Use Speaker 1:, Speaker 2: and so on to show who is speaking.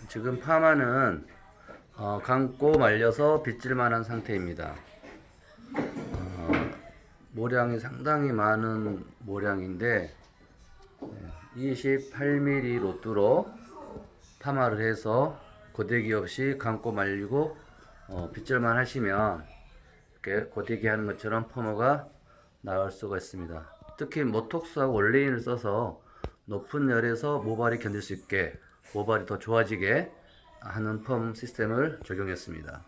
Speaker 1: 지금 파마는 감고 말려서 빗질 만한 상태입니다. 모량이 상당히 많은 모량인데 28mm 로뚜로 파마를 해서 고데기 없이 감고 말리고 빗질만 하시면 이렇게 고데기 하는 것처럼 펌어가 나올 수가 있습니다. 특히 모톡스하고 원레인을 써서 높은 열에서 모발이 견딜 수 있게, 모발이 더 좋아지게 하는 펌 시스템을 적용했습니다.